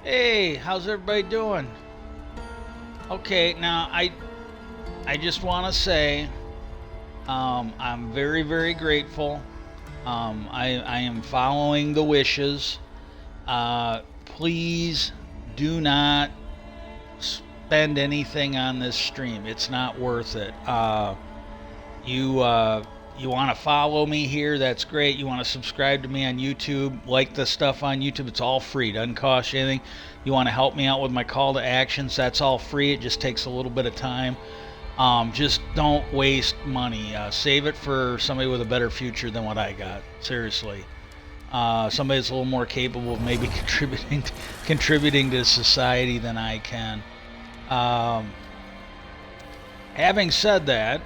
Hey, how's everybody doing? Okay, now I just want to say I'm very very grateful. I am following the wishes. Please do not spend anything on this stream. It's not worth it. You you want to follow me here? That's great. You want to subscribe to me on YouTube? Like the stuff on YouTube? It's all free. Doesn't cost you anything. You want to help me out with my call to actions? That's all free. It just takes a little bit of time. Just don't waste money. Save it for somebody with a better future than what I got. Seriously, somebody that's a little more capable of maybe contributing to society than I can. Um, Having said that,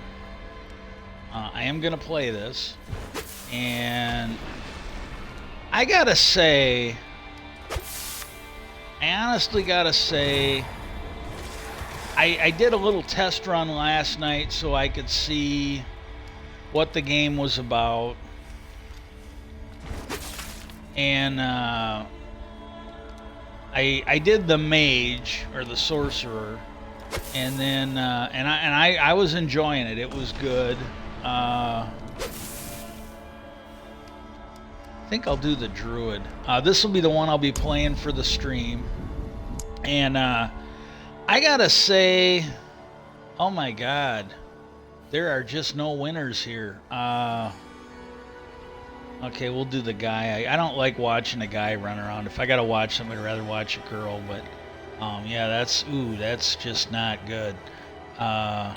I am gonna play this, and I gotta say, I honestly gotta say, I did a little test run last night so I could see what the game was about, and I did the mage or the sorcerer, and then I was enjoying it. It was good. I think I'll do the druid. This will be the one I'll be playing for the stream, and I gotta say, oh my god, there are just no winners here. Okay, we'll do the guy. I don't like watching a guy run around. If I gotta watch somebody, I'd rather watch a girl. But yeah, that's just not good. Uh,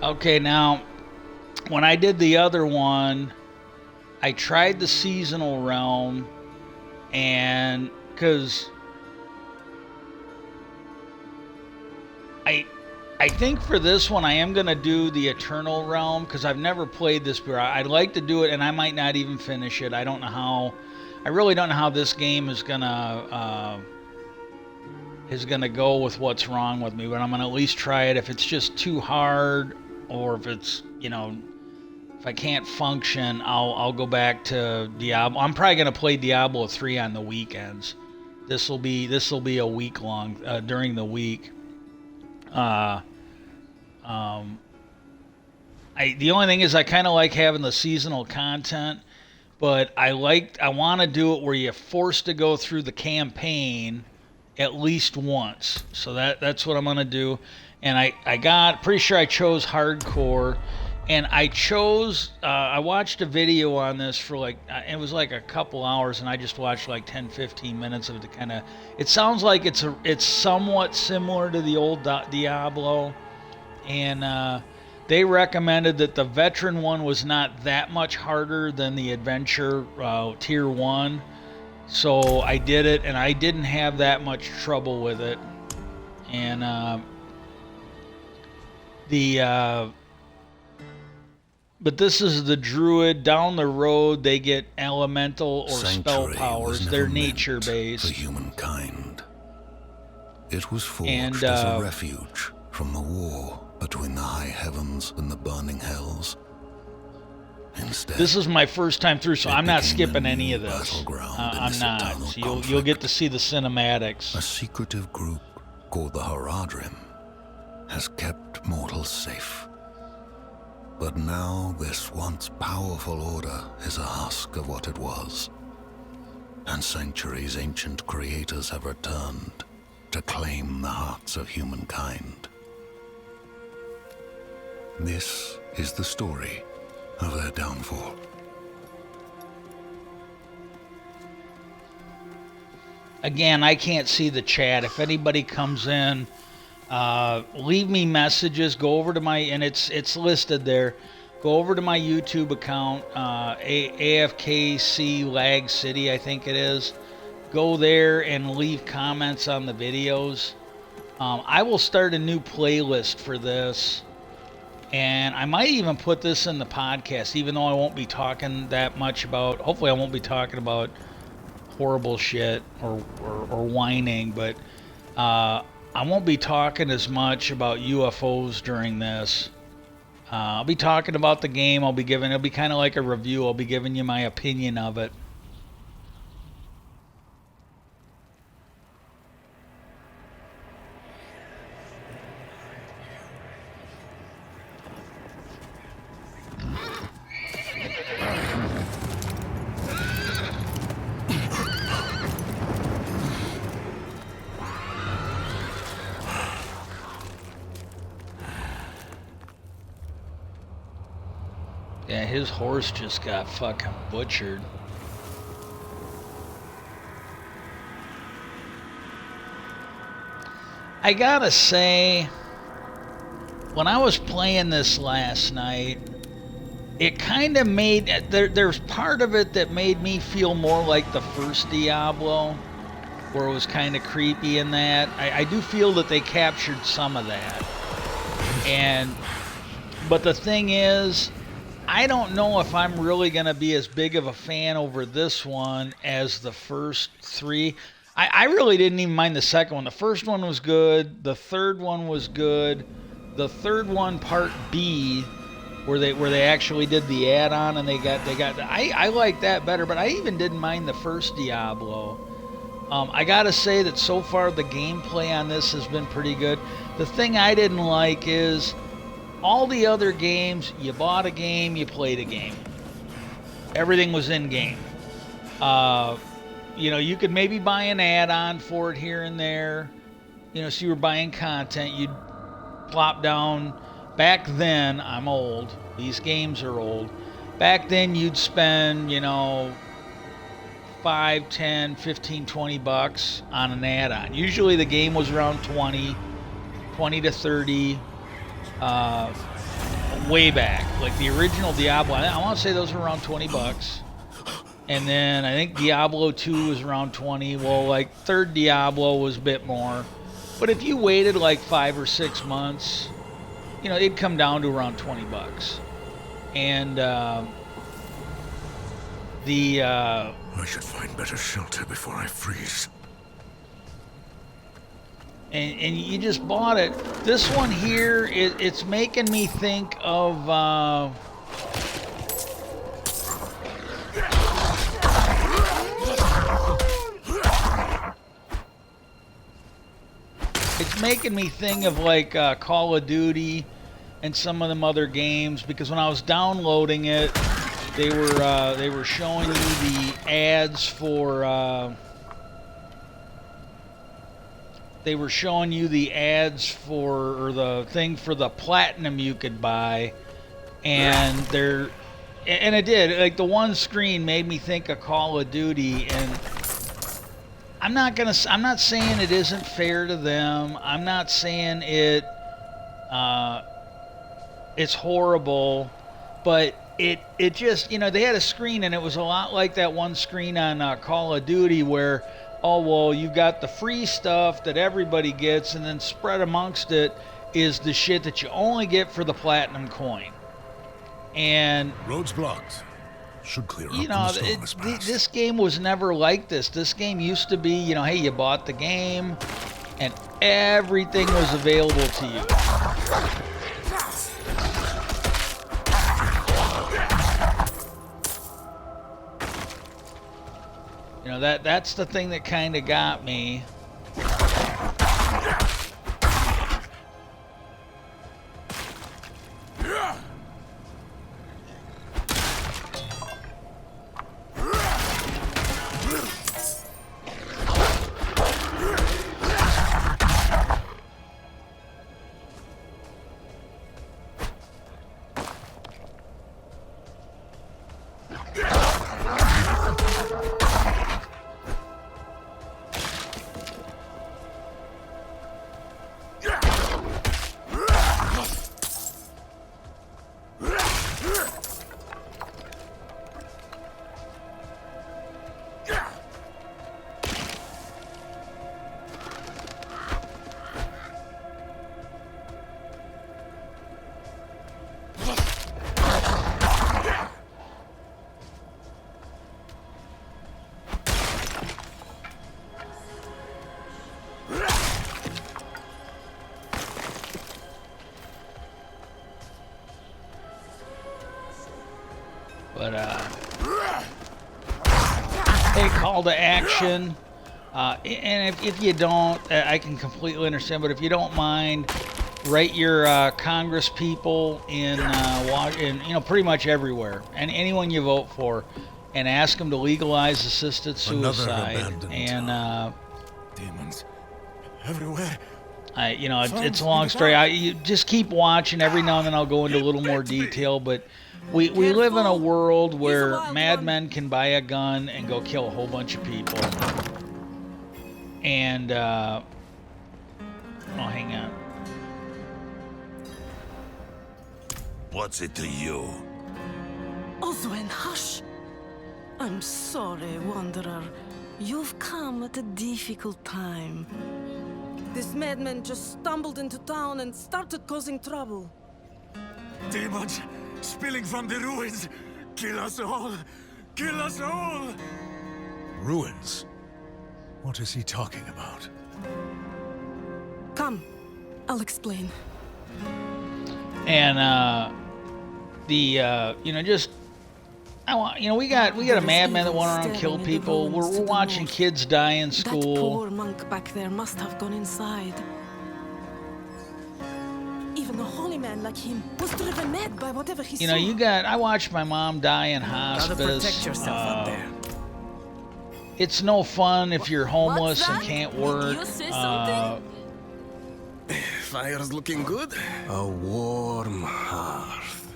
okay, now when I did the other one, I tried the seasonal realm, and because I I think for this one I am gonna do the Eternal Realm because I've never played this before. I'd like to do it, and I might not even finish it. I don't know how. I really don't know how this game is gonna go with what's wrong with me, but I'm gonna at least try it. If it's just too hard, or if it's if I can't function, I'll go back to Diablo. I'm probably gonna play Diablo 3 on the weekends. This will be a week long during the week. Uh, um, the only thing is I kind of like having the seasonal content, but I want to do it where you're forced to go through the campaign at least once. So that's what I'm gonna do. And I got pretty sure I chose hardcore, and I watched a video on this for like it was like a couple hours, and I just watched like 10-15 minutes of it to kind of. It sounds like it's somewhat similar to the old Diablo, and they recommended that the veteran one was not that much harder than the adventure tier 1. So I did it, and I didn't have that much trouble with it. And the but this is the druid. Down the road, they get elemental or spell powers. They're nature based. For humankind, it was forged as a refuge from the war between the high heavens lands and the burning hells. Instead, this is my first time through, so I'm not skipping any of this. Battleground in I'm this not. eternal So conflict. you'll get to see the cinematics. A secretive group called the Haradrim has kept mortals safe. But now this once powerful order is a husk of what it was. And Sanctuary's ancient creators have returned to claim the hearts of humankind. This is the story of their downfall. Again, I can't see the chat. If anybody comes in, leave me messages. Go over to my, and it's listed there. Go over to my YouTube account, AFKC Lag City, I think it is. Go there and leave comments on the videos. I will start a new playlist for this. And I might even put this in the podcast, even though I won't be talking that much about, hopefully I won't be talking about horrible shit or whining, but I won't be talking as much about UFOs during this. I'll be talking about the game. It'll be kind of like a review. I'll be giving you my opinion of it. Yeah, his horse just got fucking butchered. I gotta say, when I was playing this last night, it kind of made, there's part of it that made me feel more like the first Diablo, where it was kind of creepy in that. I do feel that they captured some of that. But the thing is, I don't know if I'm really going to be as big of a fan over this one as the first three. I really didn't even mind the second one. The first one was good. The third one was good. The third one, part B, where they actually did the add-on and they got I like that better, but I even didn't mind the first Diablo. I gotta say that so far the gameplay on this has been pretty good. The thing I didn't like is all the other games, you bought a game, you played a game. Everything was in-game. You could maybe buy an add-on for it here and there. So you were buying content. You'd plop down. Back then, I'm old. These games are old. Back then, you'd spend, 5, 10, 15, 20 bucks on an add-on. Usually the game was around 20 to 30. Way back, like the original Diablo, I want to say those were around 20 bucks, and then I think Diablo 2 was around 20. Well, like third Diablo was a bit more, but if you waited like 5 or 6 months, it'd come down to around 20 bucks. And I should find better shelter before I freeze. And you just bought it. This one here, it's making me think of like Call of Duty and some of them other games, because when I was downloading it, they were showing you the ads for. They were showing you the ads or the thing for the platinum you could buy, and it did, like the one screen made me think of Call of Duty. And I'm not saying it isn't fair to them. I'm not saying it's horrible, but it just, they had a screen, and it was a lot like that one screen on Call of Duty where, oh, well, you've got the free stuff that everybody gets, and then spread amongst it is the shit that you only get for the platinum coin. And roads blocked. Should clear up this game was never like this. This game used to be, hey, you bought the game and everything was available to you. that's the thing that kind of got me. But, hey, call to action. And if you don't, I can completely understand, but if you don't mind, write your Congress people in pretty much everywhere, and anyone you vote for, and ask them to legalize assisted suicide. And demons everywhere. It's a long story. You just keep watching. Every now and then I'll go into a little more detail, but we live in a world where madmen can buy a gun and go kill a whole bunch of people. And hang on. What's it to you? Oswen, hush. I'm sorry, Wanderer. You've come at a difficult time. This madman just stumbled into town and started causing trouble. Demons spilling from the ruins. Kill us all! Kill us all! Ruins? What is he talking about? Come, I'll explain. And we got a madman that went around and killed people. We're watching kids die in school. That poor monk back there must have gone inside. Even a holy man like him was driven mad by whatever he saw. I watched my mom die in hospice. Gotta protect yourself up there. It's no fun if you're homeless and can't work. You say something? Fire's looking good. A warm hearth.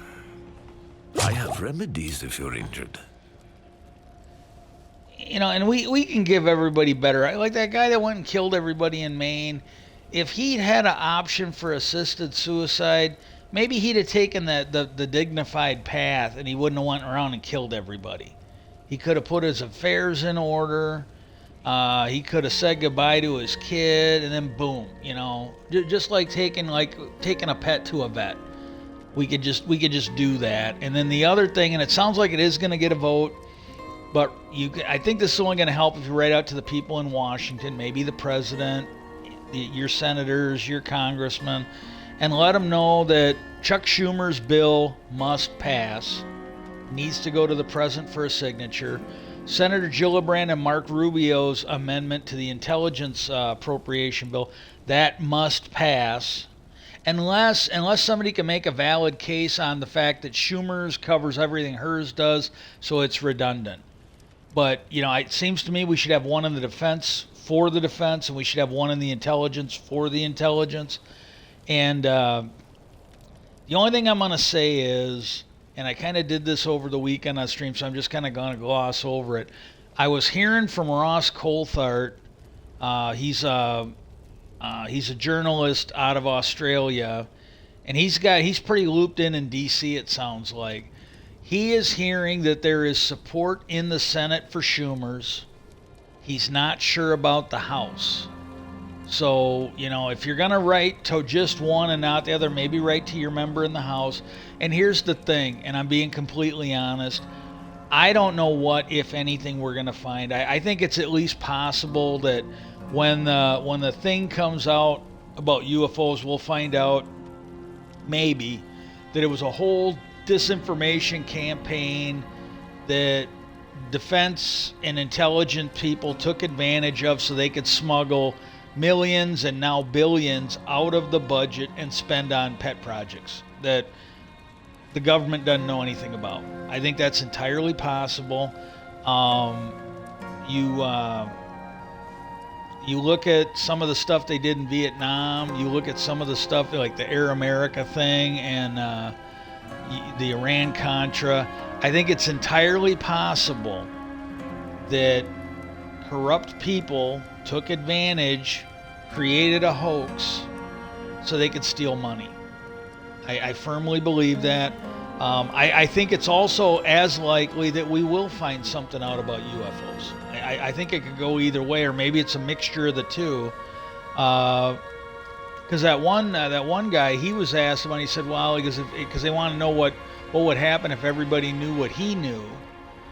I have remedies if you're injured. And we can give everybody better. Like that guy that went and killed everybody in Maine. If he'd had an option for assisted suicide, maybe he'd have taken the dignified path and he wouldn't have went around and killed everybody. He could have put his affairs in order. He could have said goodbye to his kid, and then boom, just like taking a pet to a vet. We could just do that. And then the other thing, and it sounds like it is going to get a vote, but I think this is only going to help if you write out to the people in Washington, maybe the president, your senators, your congressmen, and let them know that Chuck Schumer's bill must pass. Needs to go to the president for a signature. Senator Gillibrand and Mark Rubio's amendment to the intelligence appropriation bill, that must pass. Unless somebody can make a valid case on the fact that Schumer's covers everything hers does, so it's redundant. But, it seems to me we should have one in the defense for the defense, and we should have one in the intelligence for the intelligence. And the only thing I'm going to say is, and I kind of did this over the weekend on stream, so I'm just kind of going to gloss over it. I was hearing from Ross Coulthart. He's a journalist out of Australia, and he's pretty looped in D.C., it sounds like. He is hearing that there is support in the Senate for Schumer's. He's not sure about the House. So, if you're going to write to just one and not the other, maybe write to your member in the House. And here's the thing, and I'm being completely honest, I don't know what, if anything, we're going to find. I think it's at least possible that when the thing comes out about UFOs, we'll find out maybe that it was a whole disinformation campaign that defense and intelligence people took advantage of so they could smuggle millions and now billions out of the budget and spend on pet projects that the government doesn't know anything about. I think that's entirely possible. You look at some of the stuff they did in Vietnam. You look at some of the stuff like the Air America thing and the Iran-Contra. I think it's entirely possible that corrupt people took advantage, created a hoax so they could steal money. I firmly believe that. I think it's also as likely that we will find something out about UFOs. I think it could go either way, or maybe it's a mixture of the two. Because that one guy, he was asked about, he said, well, because they want to know what would happen if everybody knew what he knew.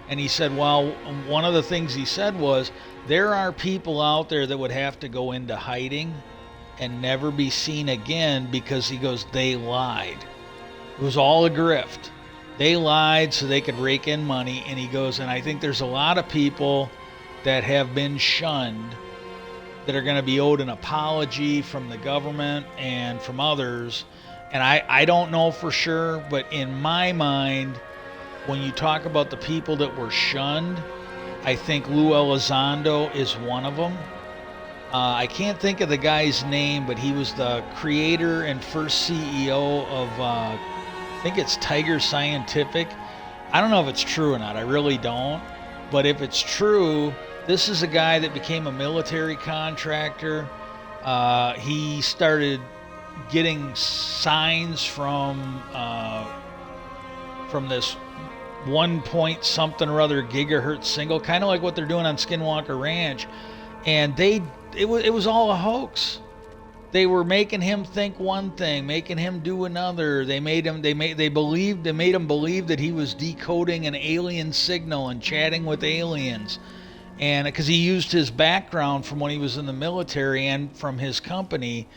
And he said, well, one of the things he said was, there are people out there that would have to go into hiding and never be seen again because, he goes, they lied. It was all a grift. They lied so they could rake in money. And he goes, and I think there's a lot of people that have been shunned that are going to be owed an apology from the government and from others. And I don't know for sure, but in my mind, when you talk about the people that were shunned, I think Lou Elizondo is one of them. I can't think of the guy's name, but he was the creator and first CEO of, I think it's Tiger Scientific. I don't know if it's true or not. I really don't. But if it's true, this is a guy that became a military contractor. He started getting signs from this 1 point something or other gigahertz single, kind of like what they're doing on Skinwalker Ranch, and it was all a hoax. They were making him think one thing, making him do another. They made him believe that he was decoding an alien signal and chatting with aliens, and because he used his background from when he was in the military and from his company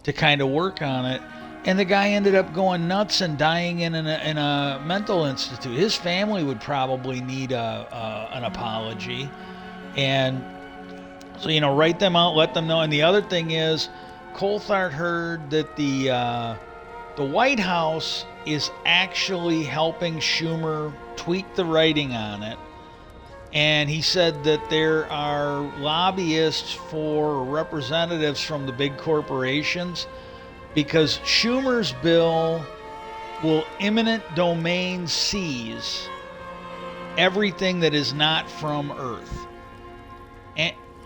to kind of work on it. And the guy ended up going nuts and dying in a mental institute. His family would probably need an apology. And so, write them out, let them know. And the other thing is, Coulthard heard that the White House is actually helping Schumer tweak the writing on it. And he said that there are lobbyists for representatives from the big corporations, because Schumer's bill will eminent domain seize everything that is not from Earth.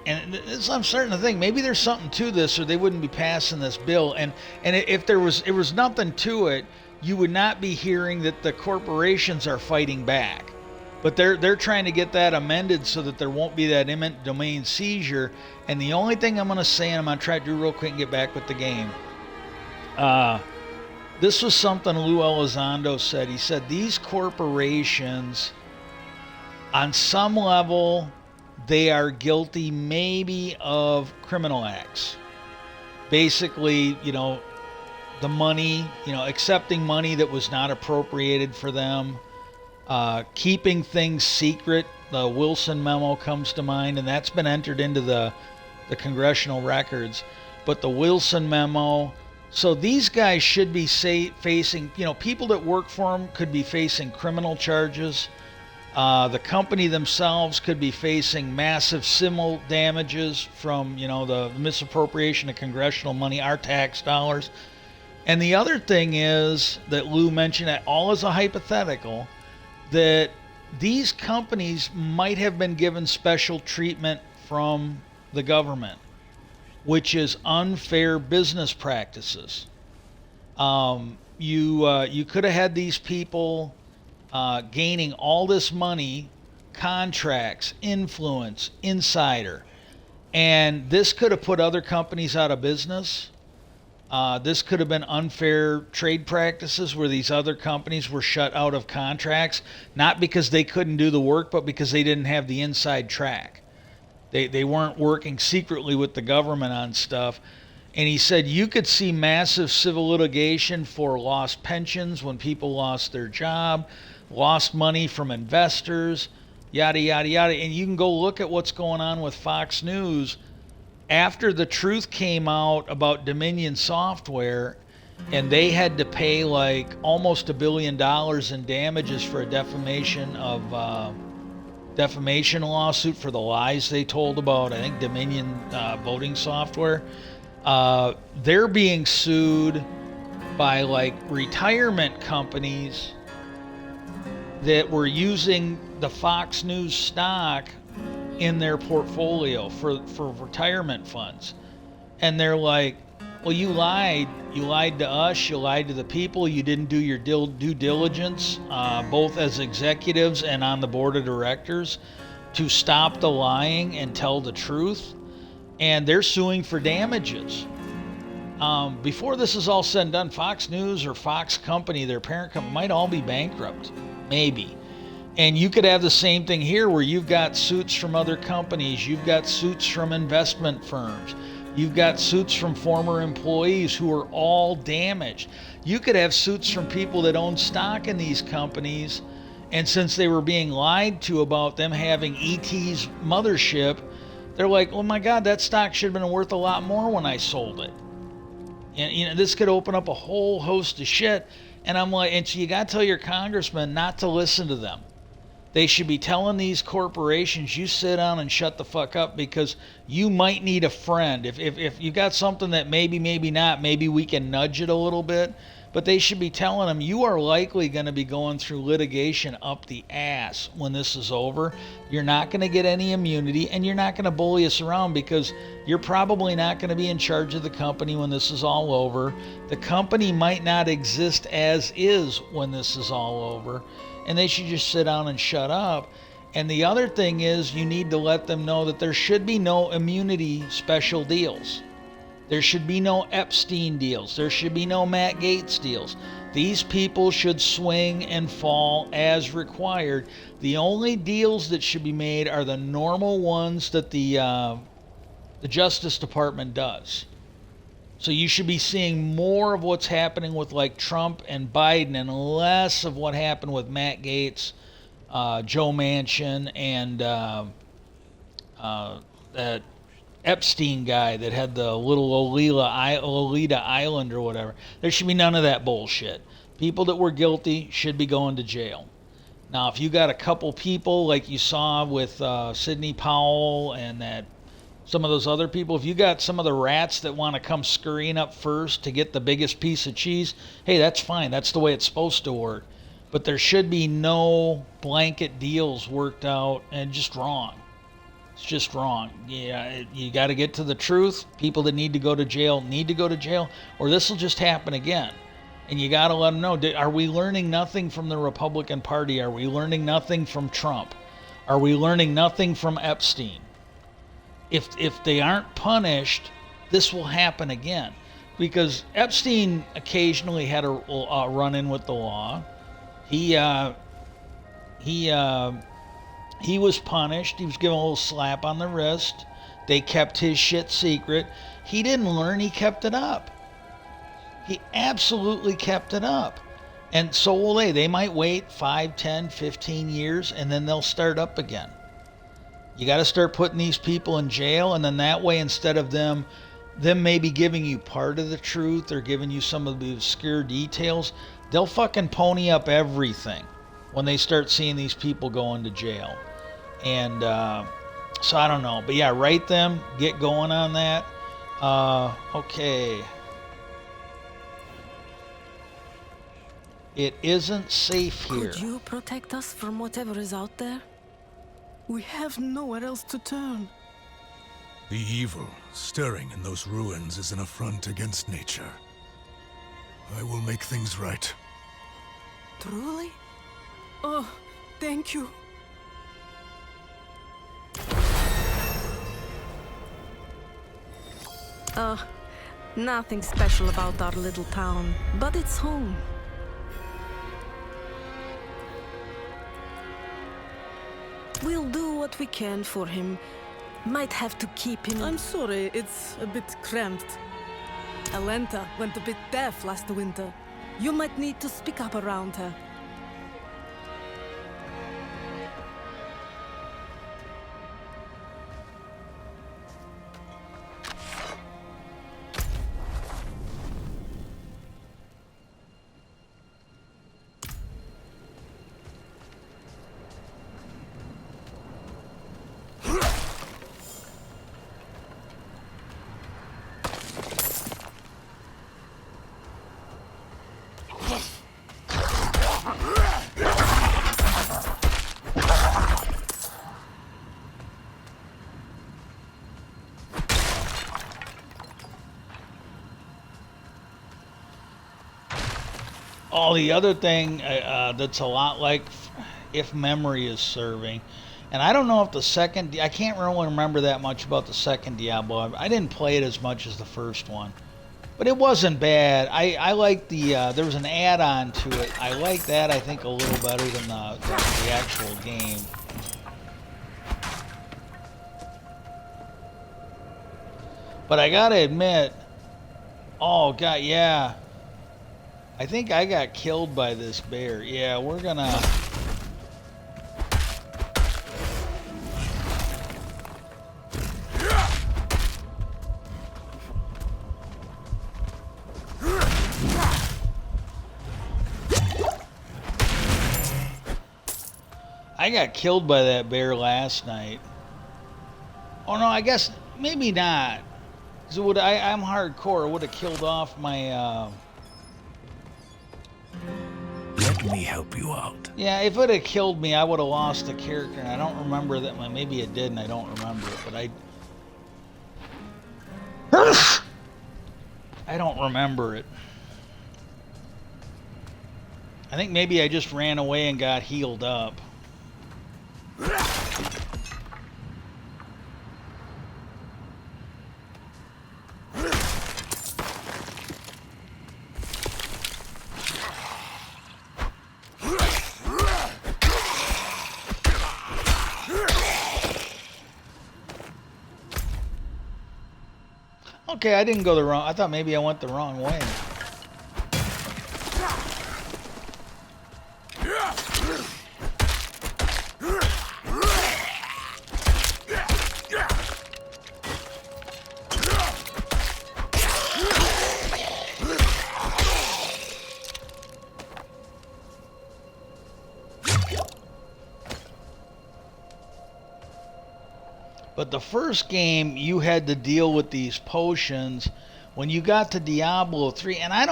And this, I'm starting to think maybe there's something to this, or they wouldn't be passing this bill. And if there was nothing to it, you would not be hearing that the corporations are fighting back. But they're trying to get that amended so that there won't be that eminent domain seizure. And the only thing I'm going to say, and I'm going to try to do real quick and get back with the game. This was something Lou Elizondo said. He said these corporations, on some level, they are guilty maybe of criminal acts. Basically, the money, accepting money that was not appropriated for them, keeping things secret. The Wilson memo comes to mind, and that's been entered into the congressional records. But the Wilson memo, so these guys should be facing, people that work for them could be facing criminal charges. The company themselves could be facing massive civil damages from, the misappropriation of congressional money, our tax dollars. And the other thing is that Lou mentioned, that all is a hypothetical, that these companies might have been given special treatment from the government, which is unfair business practices. You could have had these people gaining all this money, contracts, influence, insider, and this could have put other companies out of business. This could have been unfair trade practices where these other companies were shut out of contracts, not because they couldn't do the work, but because they didn't have the inside track. They weren't working secretly with the government on stuff. And he said you could see massive civil litigation for lost pensions when people lost their job, lost money from investors, yada, yada, yada. And you can go look at what's going on with Fox News. After the truth came out about Dominion Software, and they had to pay like almost $1 billion in damages for a defamation lawsuit for the lies they told about, I think, Dominion voting software. They're being sued by like retirement companies that were using the Fox News stock in their portfolio for retirement funds. And they're like, well, you lied to us, you lied to the people, you didn't do your due diligence, both as executives and on the board of directors, to stop the lying and tell the truth. And they're suing for damages. Before this is all said and done, Fox News or Fox Company, their parent company, might all be bankrupt, maybe. And you could have the same thing here where you've got suits from other companies, you've got suits from investment firms, you've got suits from former employees who are all damaged. You could have suits from people that own stock in these companies, and since they were being lied to about them having ET's mothership, they're like, oh my God, that stock should have been worth a lot more when I sold it. And this could open up a whole host of shit. And I'm like, and so you got to tell your congressman not to listen to them. They should be telling these corporations, you sit down and shut the fuck up, because you might need a friend. If you got something that maybe not, maybe we can nudge it a little bit. But they should be telling them, you are likely going to be going through litigation up the ass when this is over. You're not going to get any immunity, and you're not going to bully us around, because you're probably not going to be in charge of the company when this is all over. The company might not exist as is when this is all over, and they should just sit down and shut up. And the other thing is, you need to let them know that there should be no immunity special deals. There should be no Epstein deals. There should be no Matt Gaetz deals. These people should swing and fall as required. The only deals that should be made are the normal ones that the Justice Department does. So you should be seeing more of what's happening with like Trump and Biden, and less of what happened with Matt Gaetz, Joe Manchin, and that Epstein guy that had the little Lolita Island or whatever. There should be none of that bullshit. People that were guilty should be going to jail. Now, if you got a couple people like you saw with Sidney Powell and that some of those other people, if you got some of the rats that want to come scurrying up first to get the biggest piece of cheese, hey, that's fine. That's the way it's supposed to work. But there should be no blanket deals worked out, and just wrong. It's just wrong. Yeah, you got to get to the truth. People that need to go to jail need to go to jail, or this will just happen again. And you got to let them know, are we learning nothing from the Republican Party? Are we learning nothing from Trump? Are we learning nothing from Epstein? If they aren't punished, this will happen again. Because Epstein occasionally had a run-in with the law. He was punished. He was given a little slap on the wrist. They kept his shit secret. He didn't learn. He kept it up. He absolutely kept it up. And so will they. They might wait 5, 10, 15 years, and then they'll start up again. You got to start putting these people in jail, and then that way, instead of them maybe giving you part of the truth or giving you some of the obscure details, they'll fucking pony up everything when they start seeing these people going to jail. And so I don't know. But yeah, write them. Get going on that. Okay. It isn't safe here. Could you protect us from whatever is out there? We have nowhere else to turn. The evil stirring in those ruins is an affront against nature. I will make things right. Truly? Oh, thank you. Nothing special about our little town, but it's home. We'll do what we can for him. Might have to keep him. I'm sorry, it's a bit cramped. Alenta went a bit deaf last winter. You might need to speak up around her. Oh, the other thing that's a lot like if memory is serving, and I don't know if the second, I can't really remember that much about the second Diablo. I didn't play it as much as the first one, but it wasn't bad. I like the, there was an add-on to it. I like that, I think, a little better than the actual game. But I gotta admit, oh god, yeah. I think I got killed by this bear. Yeah, we're gonna... I got killed by that bear last night. Oh no, I guess maybe not. Cause I'm hardcore. It would have killed off my. Let me help you out. Yeah, if it had killed me, I would have lost the character, and I don't remember that. Well, maybe it did, and I don't remember it. But I don't remember it. I think maybe I just ran away and got healed up. Okay, I didn't go the wrong... I thought maybe I went the wrong way. But the first game, you had to deal with these potions. When you got to Diablo 3, and I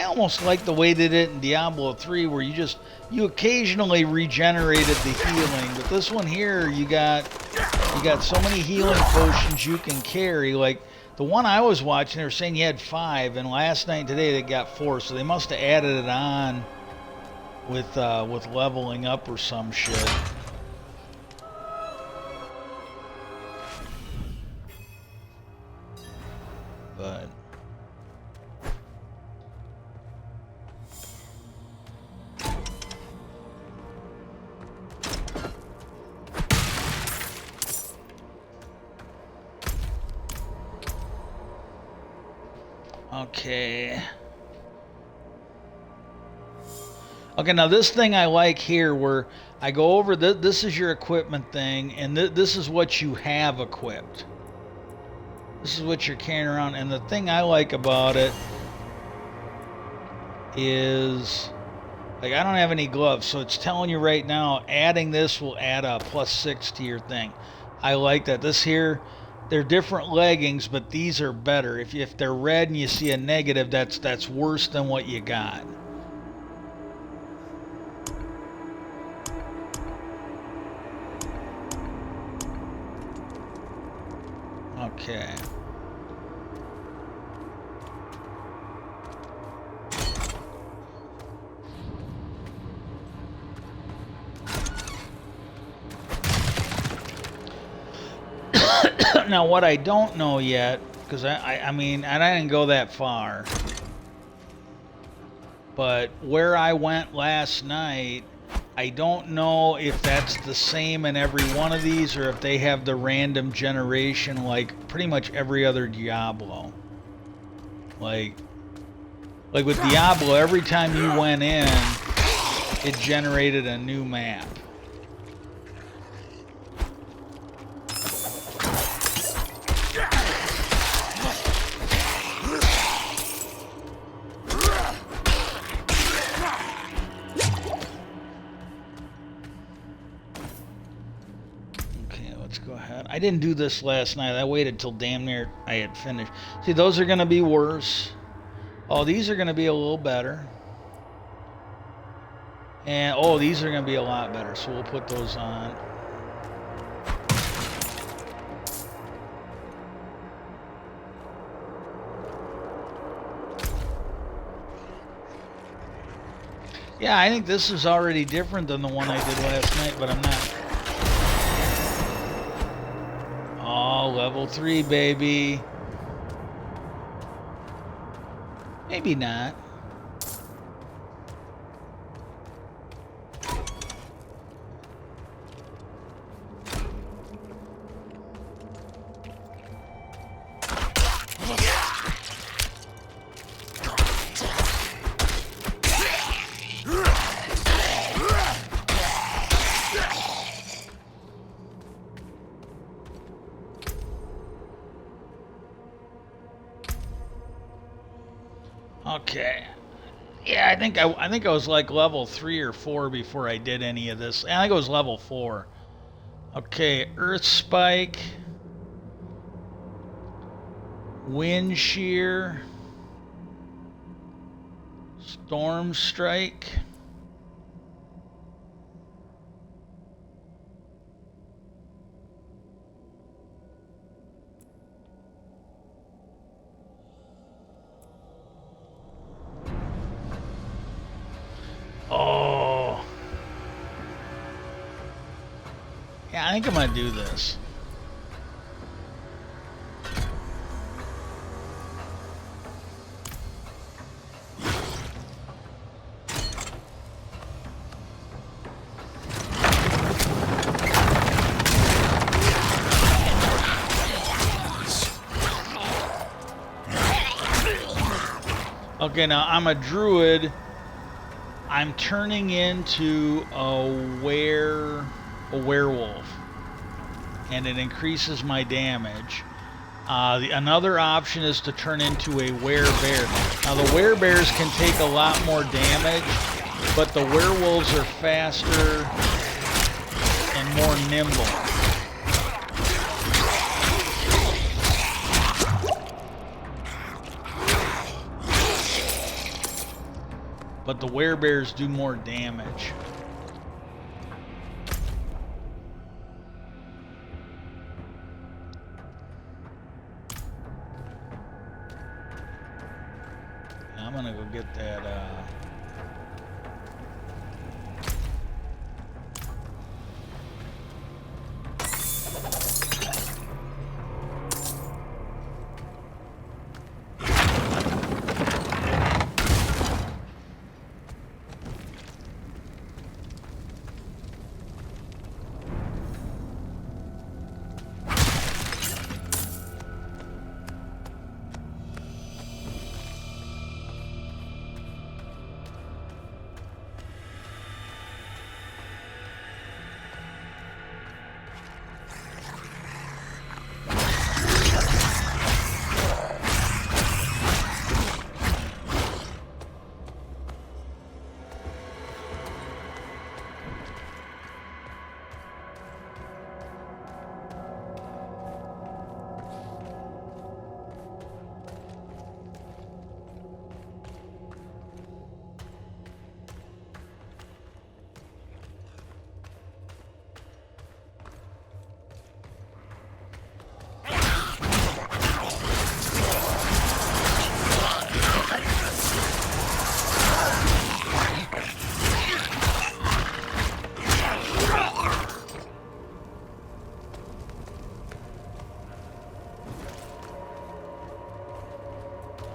almost like the way they did it in Diablo 3, where you occasionally regenerated the healing. But this one here, you got so many healing potions you can carry. Like the one I was watching, they were saying you had 5, and last night and today they got 4. So they must have added it on with leveling up or some shit. But okay. Okay, now this thing I like here, where I go over, this is your equipment thing, and this is what you have equipped. This is what you're carrying around, and the thing I like about it is, like, I don't have any gloves, so it's telling you right now, adding this will add a +6 to your thing. I like that. This here, they're different leggings, but these are better. If they're red and you see a negative, that's worse than what you got. Okay. Now what I don't know yet, because I mean, and I didn't go that far, but where I went last night, I don't know if that's the same in every one of these, or if they have the random generation like pretty much every other Diablo. Like with Diablo, every time you went in, it generated a new map. I didn't do this last night. I waited till damn near I had finished. See, those are going to be worse. Oh, these are going to be a little better. And, oh, these are going to be a lot better. So we'll put those on. Yeah, I think this is already different than the one I did last night, but I'm not. Oh, level 3, baby. Maybe not. Okay. Yeah, I think I was like level 3 or 4 before I did any of this. I think it was level 4. Okay, Earth Spike, Wind Shear, Storm Strike. Oh. Yeah, I think I'm gonna do this. Okay, now I'm a druid. I'm turning into a werewolf, and it increases my damage. Another option is to turn into a werebear. Now the werebears can take a lot more damage, but the werewolves are faster and more nimble. But the werebears do more damage. I'm gonna go get that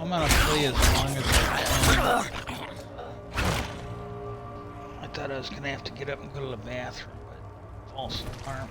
I'm gonna play as long as I can. I thought I was gonna have to get up and go to the bathroom, but false alarm.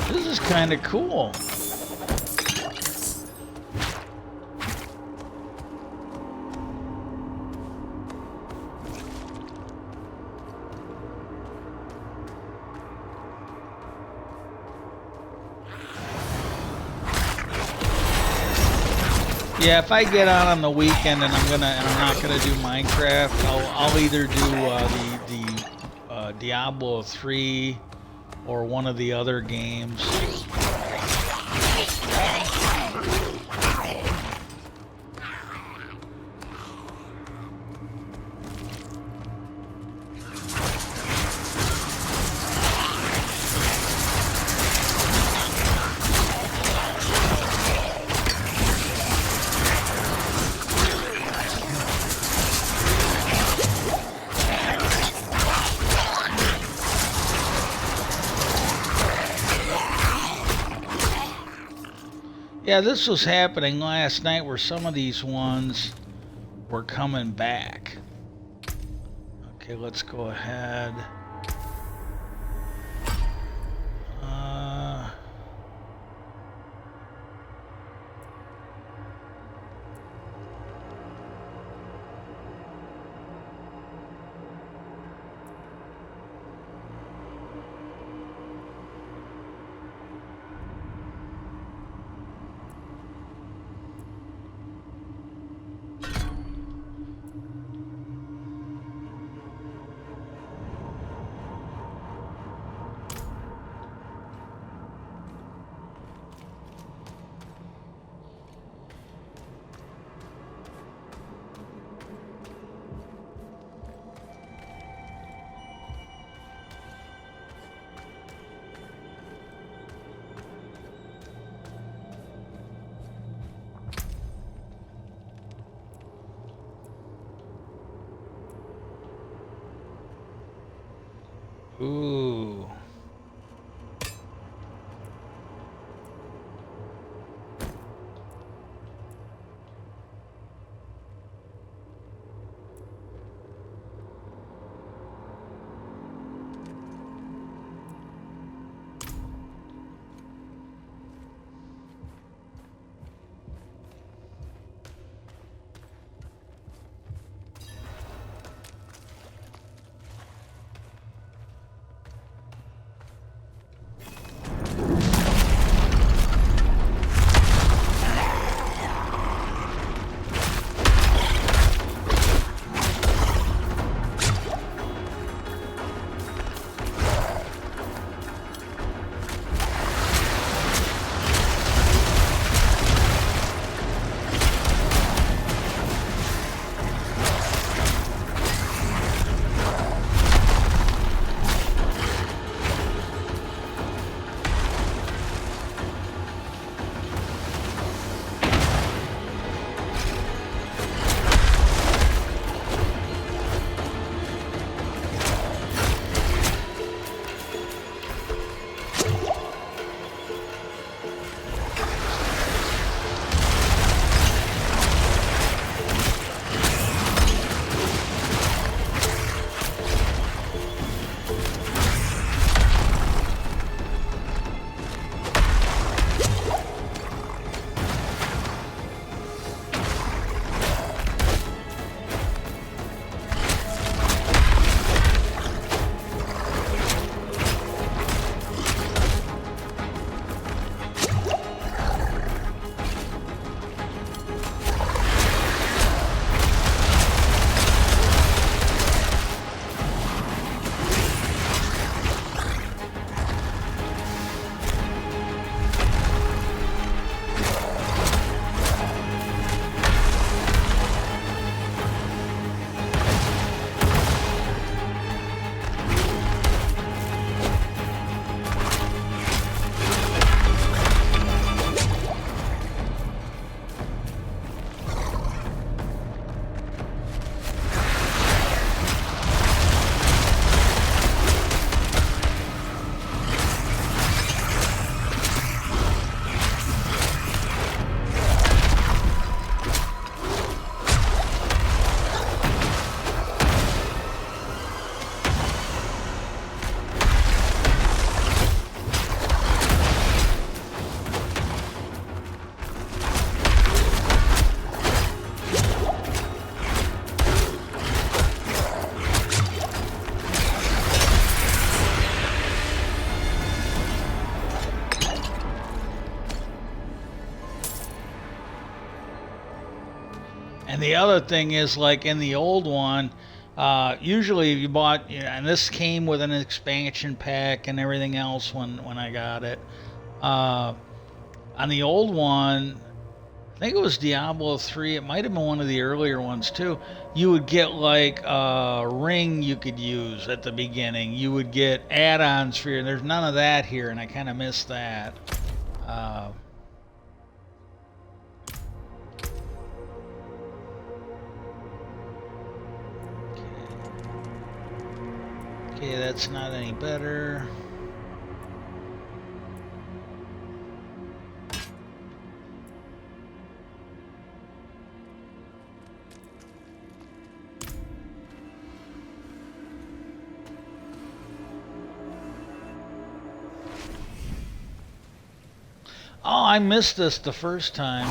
This is kind of cool. Yeah, if I get on the weekend and I'm not gonna do Minecraft, I'll either do the Diablo 3 or one of the other games. Yeah, this was happening last night where some of these ones were coming back. Okay, let's go ahead. Ooh. And the other thing is, like in the old one, usually you bought, and this came with an expansion pack and everything else when I got it. On the old one, I think it was Diablo 3. It might have been one of the earlier ones too. You would get like a ring you could use at the beginning. You would get add-ons for you. There's none of that here, and I kind of miss that. Okay, that's not any better. Oh, I missed this the first time.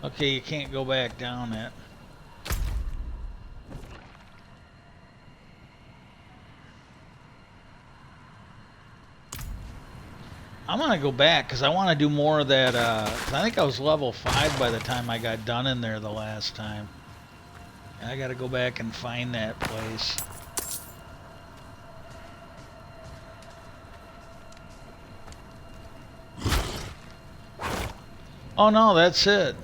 Okay, you can't go back down it. I'm gonna go back because I want to do more of that. 'Cause I think I was level 5 by the time I got done in there the last time. And I gotta go back and find that place. Oh no, that's it.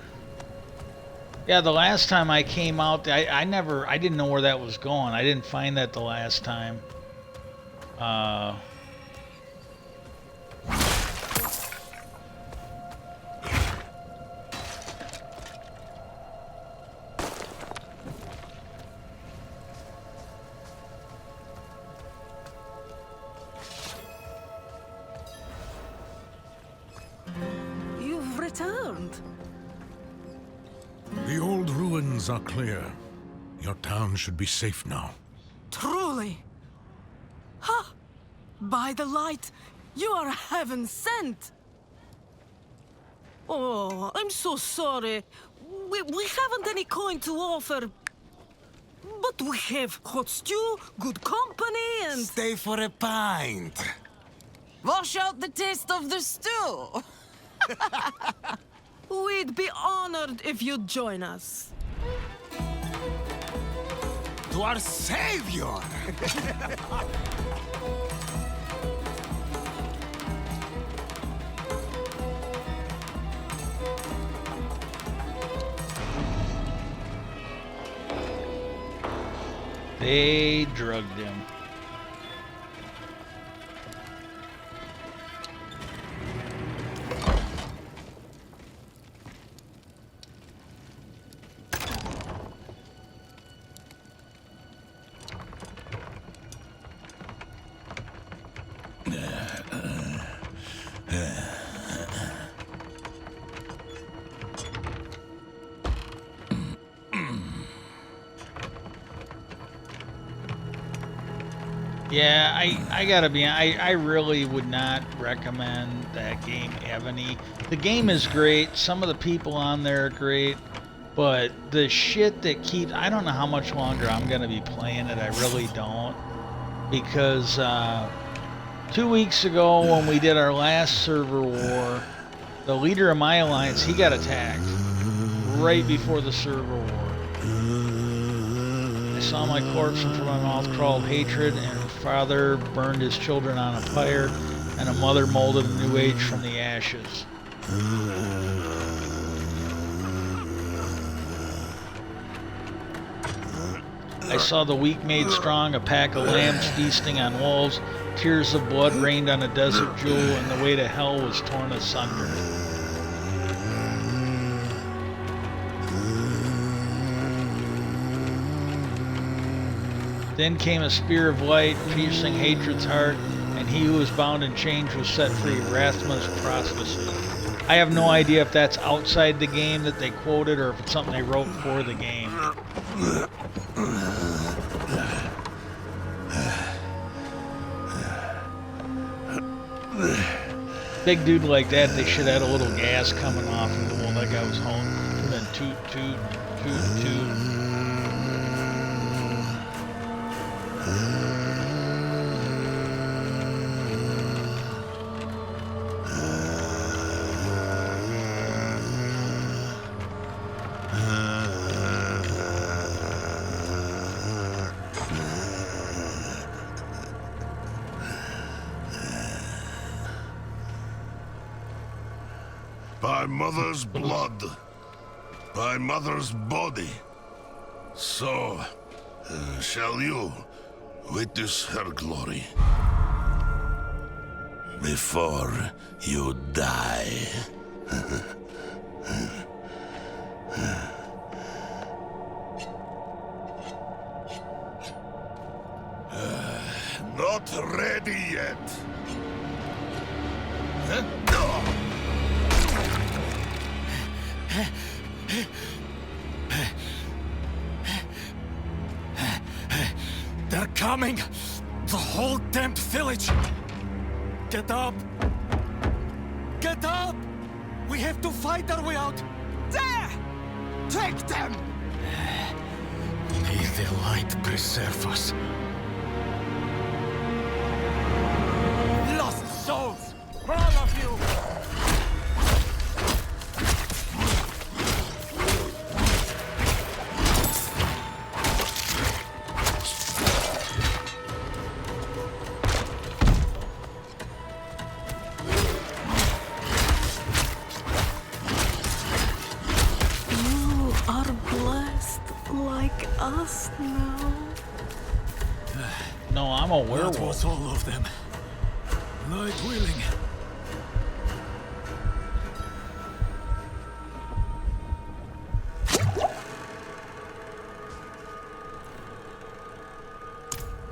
Yeah, the last time I came out, I didn't know where that was going. I didn't find that the last time. You've returned. The old ruins are clear. Your town should be safe now. Truly. Ha! By the light, you are heaven sent. Oh, I'm so sorry. We haven't any coin to offer. But we have hot stew, good company, and... Stay for a pint. Wash out the taste of the stew. We'd be honored if you'd join us. To our savior! They drugged him. Yeah, I gotta be. I really would not recommend that game, Ebony. The game is great. Some of the people on there are great, but the shit that keeps. I don't know how much longer I'm gonna be playing it. I really don't, because 2 weeks ago when we did our last server war, the leader of my alliance, he got attacked right before the server war. I saw my corpse, and from my mouth crawled hatred, and her father burned his children on a fire, and a mother molded a new age from the ashes. I saw the weak made strong, a pack of lambs feasting on wolves, tears of blood rained on a desert jewel, and the way to hell was torn asunder. Then came a spear of light, piercing hatred's heart, and he who was bound in chains was set free. Rathma's prophecy. I have no idea if that's outside the game that they quoted or if it's something they wrote for the game. Big dude like that, they should have had a little gas coming off of the one that guy was hauling. And then toot, toot, toot, toot. mother's blood. My mother's body. So, shall you witness her glory before you die? Not ready yet. They're coming! The whole damned village! Get up! Get up! We have to fight our way out! There! Take them! May the light preserve us. Lost souls! For all of you! You are blessed like us now. No, I'm a That werewolf. was all of them. Light willing.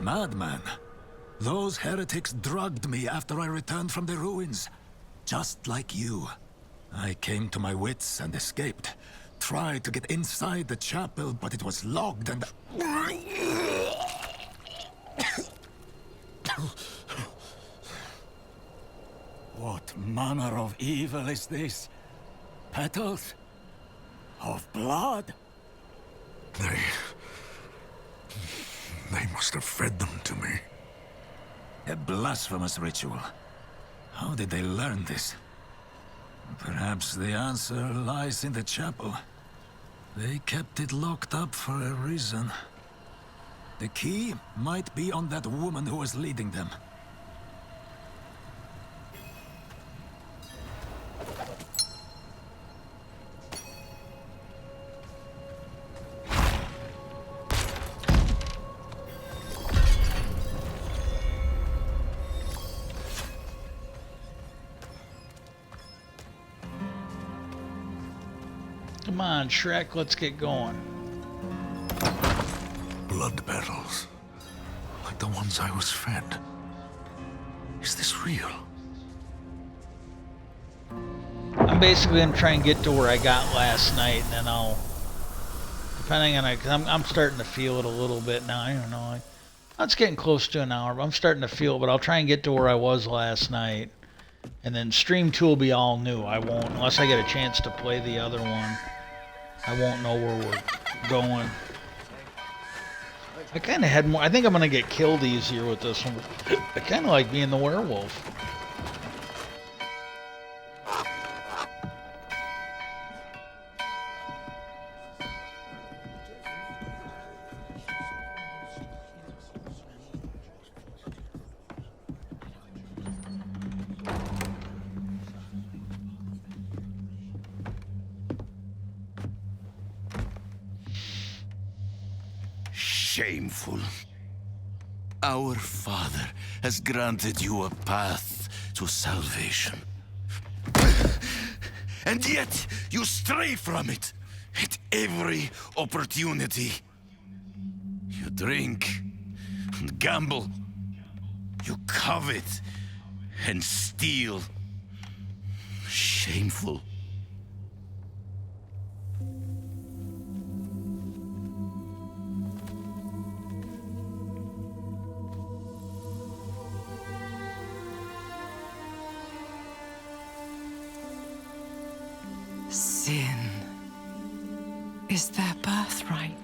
Madman. Those heretics drugged me after I returned from the ruins. Just like you. I came to my wits and escaped. Tried to get inside the chapel, but it was locked and... What manner of evil is this? Petals? Of blood? They must have fed them to me. A blasphemous ritual. How did they learn this? Perhaps the answer lies in the chapel. They kept it locked up for a reason. The key might be on that woman who was leading them. Come on, Shrek, let's get going. Blood petals. Like the ones I was fed. Is this real? I'm basically gonna try and get to where I got last night, and then I'll, depending on it, 'cause I'm starting to feel it a little bit now. I don't know. It's getting close to an hour, but I'm starting to feel it. But I'll try and get to where I was last night, and then Stream 2 will be all new. I won't, unless I get a chance to play the other one. I won't know where we're going. I kind of had more. I think I'm gonna get killed easier with this one. I kind of like being the werewolf. Shameful. Our Father has granted you a path to salvation. And yet, you stray from it at every opportunity. You drink and gamble. You covet and steal. Shameful. Sin is their birthright.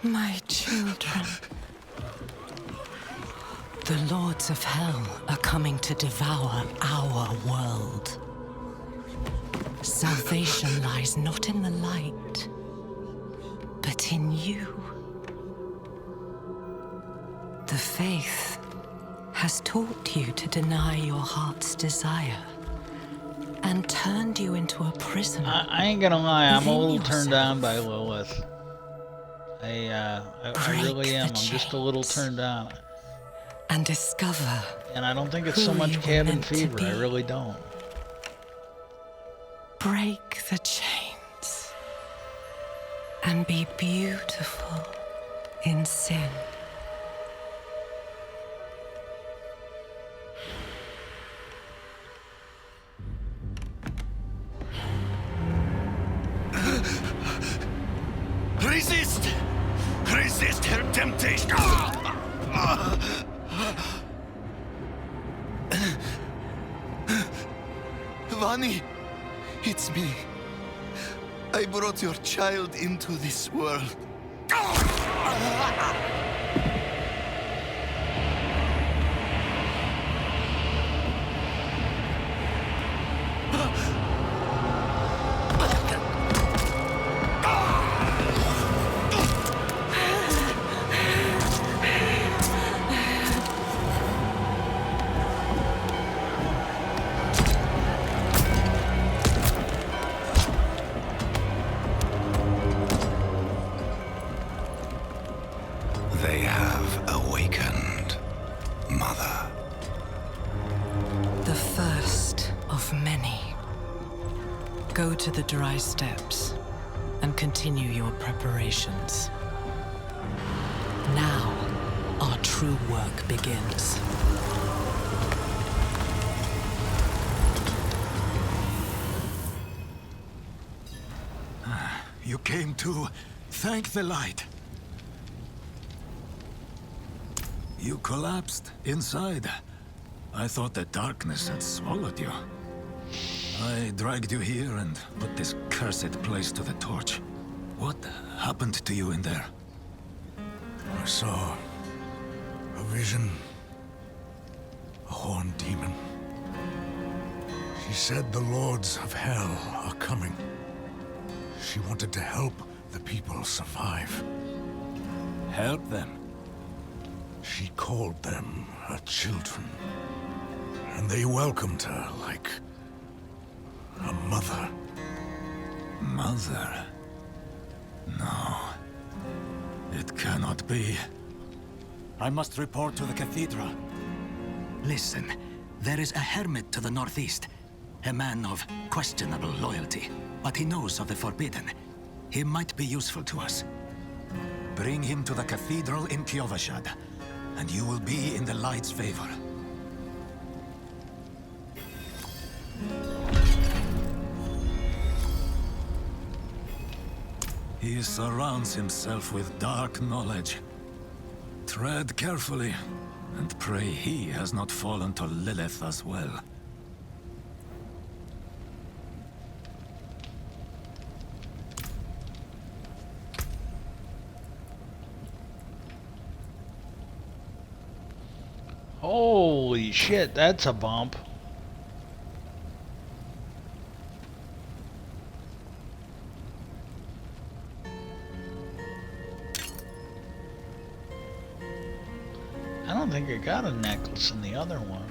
My children. The lords of hell are coming to devour our world. Salvation lies not in the light, but in you. The faith has taught you to deny your heart's desire and turned you into a prisoner. I ain't gonna lie, I'm a within little turned on by yourself. Lilith. I Break really am. the I'm just a little chains. turned on. And discover And I don't think it's who so much you were cabin meant to fever. I be. really don't. Break the chains and be beautiful in sin. Resist! Resist her temptation! Vani, it's me. I brought your child into this world. They have awakened, Mother. The first of many. Go to the dry steppes and continue your preparations. Now, our true work begins. You came to thank the light. You collapsed inside. I thought the darkness had swallowed you. I dragged you here and put this cursed place to the torch. What happened to you in there? I saw a vision. A horned demon. She said the lords of hell are coming. She wanted to help the people survive. Help them. She called them her children. And they welcomed her like a mother. Mother? No. It cannot be. I must report to the cathedral. Listen, there is a hermit to the northeast. A man of questionable loyalty. But he knows of the forbidden. He might be useful to us. Bring him to the cathedral in Kyovashad, and you will be in the light's favor. He surrounds himself with dark knowledge. Tread carefully, and pray he has not fallen to Lilith as well. Holy shit, that's a bump. I don't think I got a necklace in the other one.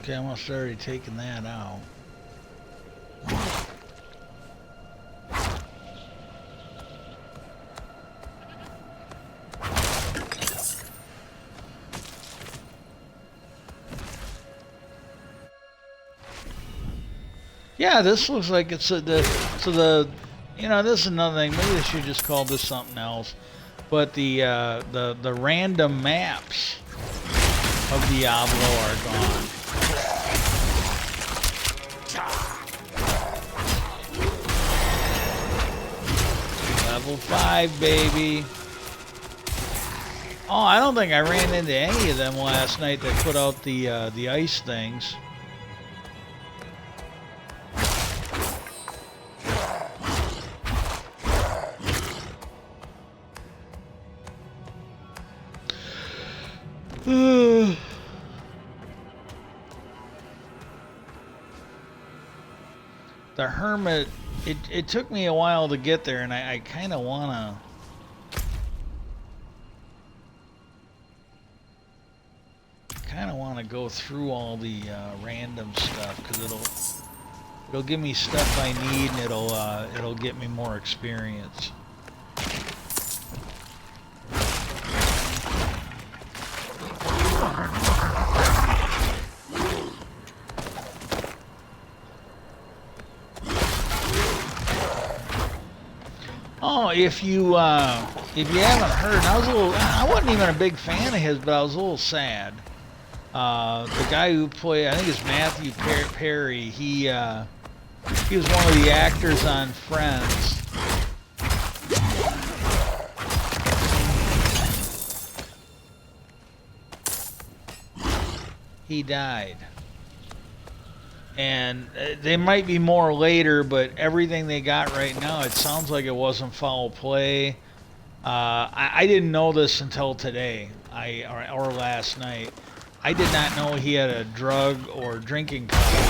Okay, I must have already taken that out. Yeah, this looks like it's you know, this is another thing. Maybe they should just call this something else. But the random maps of Diablo are gone. Level 5, baby. Oh, I don't think I ran into any of them last night that put out the ice things. The Hermit, it took me a while to get there, and I kind of want to go through all the random stuff, because it'll give me stuff I need, and it'll get me more experience. Oh, if you haven't heard, I wasn't even a big fan of his, but I was a little sad. The guy who played, I think it's Matthew Perry, he was one of the actors on Friends. He died. And they might be more later, but everything they got right now, it sounds like it wasn't foul play. I didn't know this until today, or last night. I did not know he had a drug or drinking problem.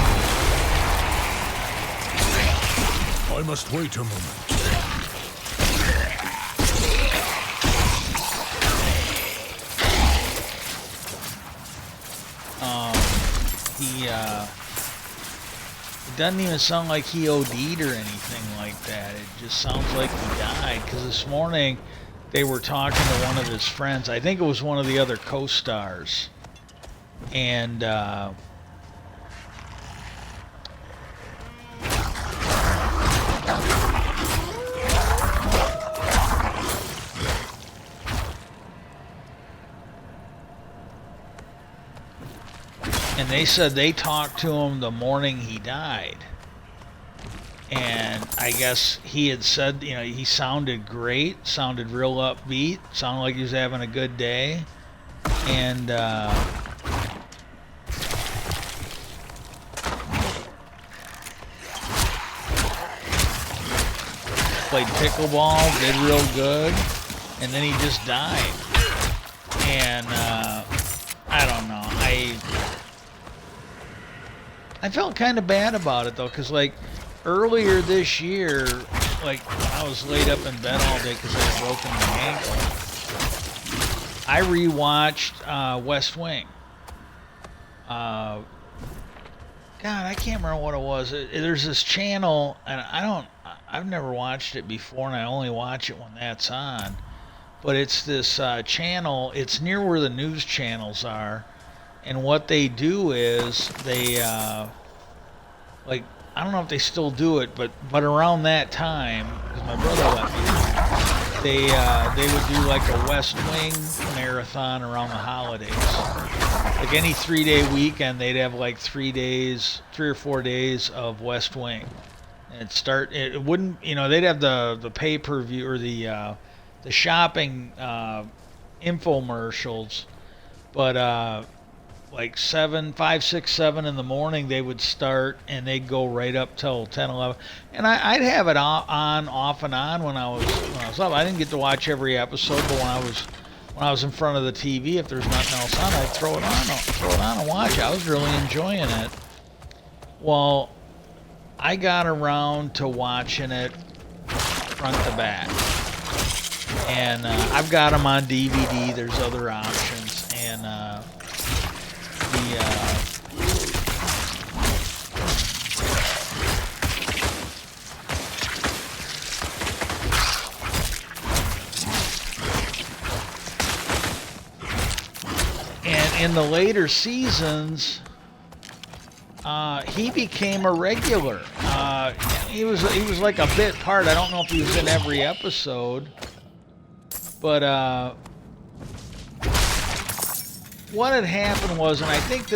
I must wait a moment. It doesn't even sound like he OD'd or anything like that. It just sounds like he died. Because this morning they were talking to one of his friends. I think it was one of the other co-stars. And they said they talked to him the morning he died. And I guess he had said, you know, he sounded great, sounded real upbeat, sounded like he was having a good day. And played pickleball, did real good, and then he just died. And I don't know, I felt kind of bad about it though, because like earlier this year, like when I was laid up in bed all day because I had broken my ankle, I rewatched West Wing. God, I can't remember what it was. There's this channel, and I've never watched it before, and I only watch it when that's on. But it's this channel. It's near where the news channels are. And what they do is they, like, I don't know if they still do it, but around that time, because my brother let me know, they would do like a West Wing marathon around the holidays. Like any 3-day weekend, they'd have like 3 or 4 days of West Wing. And it wouldn't, you know, they'd have the pay-per-view or the shopping infomercials, but like 5, 6, 7 in the morning they would start, and they'd go right up till 10, 11. And I'd have it on, off and on when I was up. I didn't get to watch every episode, but when I was in front of the TV, if there's nothing else on, I'd throw it on and watch it. I was really enjoying it. Well, I got around to watching it front to back. And I've got them on DVD. There's other options. And in the later seasons, he became a regular. He was like a bit part. I don't know if he was in every episode, but what had happened was, and I think it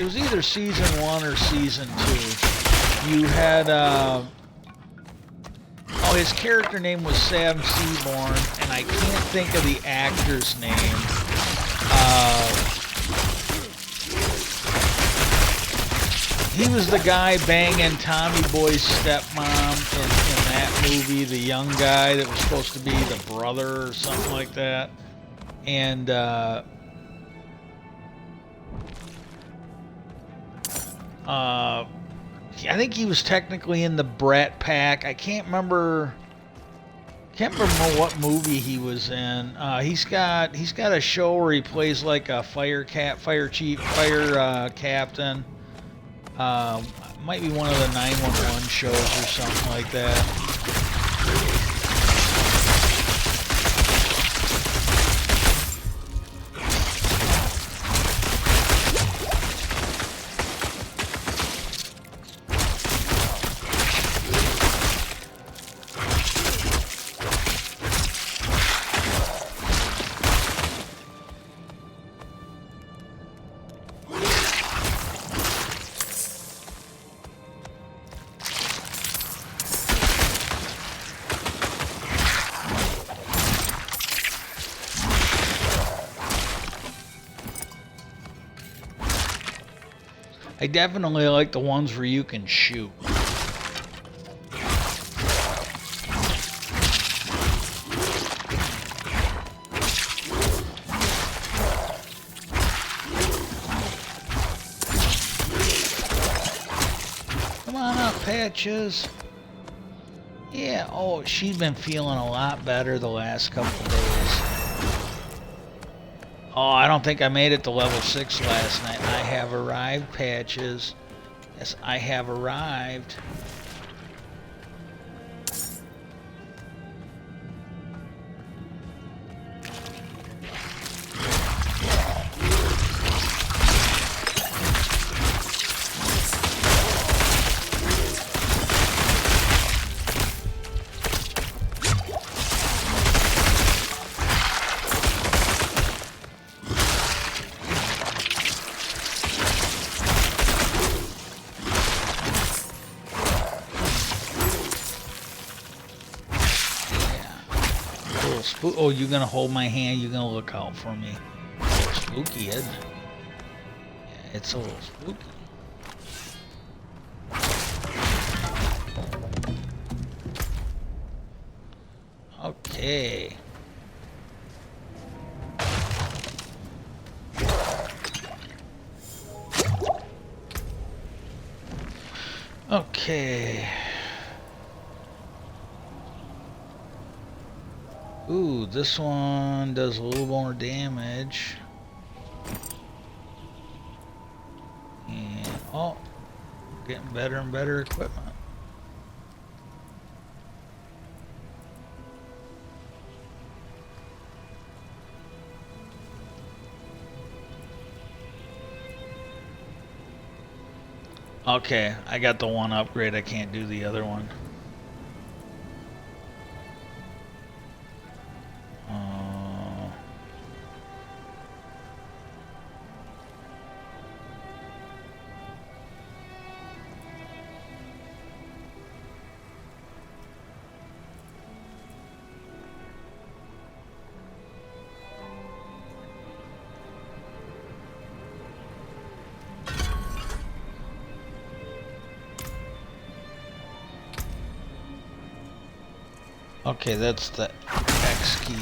was either season 1 or season 2. You had, his character name was Sam Seaborn, and I can't think of the actor's name. He was the guy banging Tommy Boy's stepmom in that movie, the young guy that was supposed to be the brother or something like that. And I think he was technically in the Brat Pack. I can't remember what movie he was in. He's got a show where he plays like a fire captain. Might be one of the 911 shows or something like that. I definitely like the ones where you can shoot. Come on up, Patches. Yeah, oh, she's been feeling a lot better the last couple days. Oh, I don't think I made it to level 6 last night. I have arrived, Patches. Yes, I have arrived. Oh, you're gonna hold my hand. You're gonna look out for me. A little spooky, isn't it? Yeah, it's a little spooky. Okay. Okay. Ooh, this one does a little more damage. And, oh, getting better and better equipment. Okay, I got the one upgrade. I can't do the other one. Okay, that's the X key.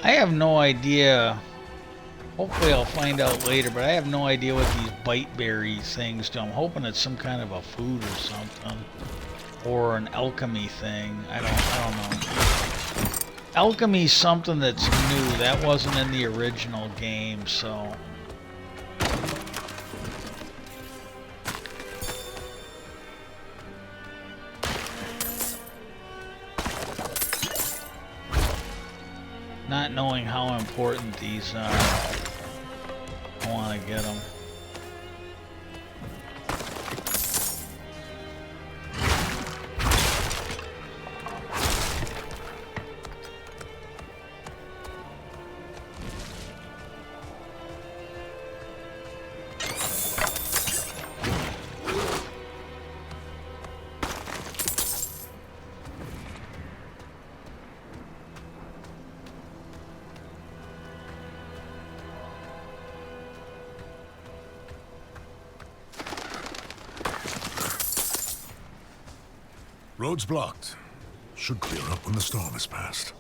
I have no idea Hopefully I'll find out later, but I have no idea what these bite berry things do. I'm hoping it's some kind of a food or something. Or an alchemy thing. I don't know. Alchemy's something that's new. That wasn't in the original game, so... Not knowing how important these are, I want to get them. Road's blocked. Should clear up when the storm has passed.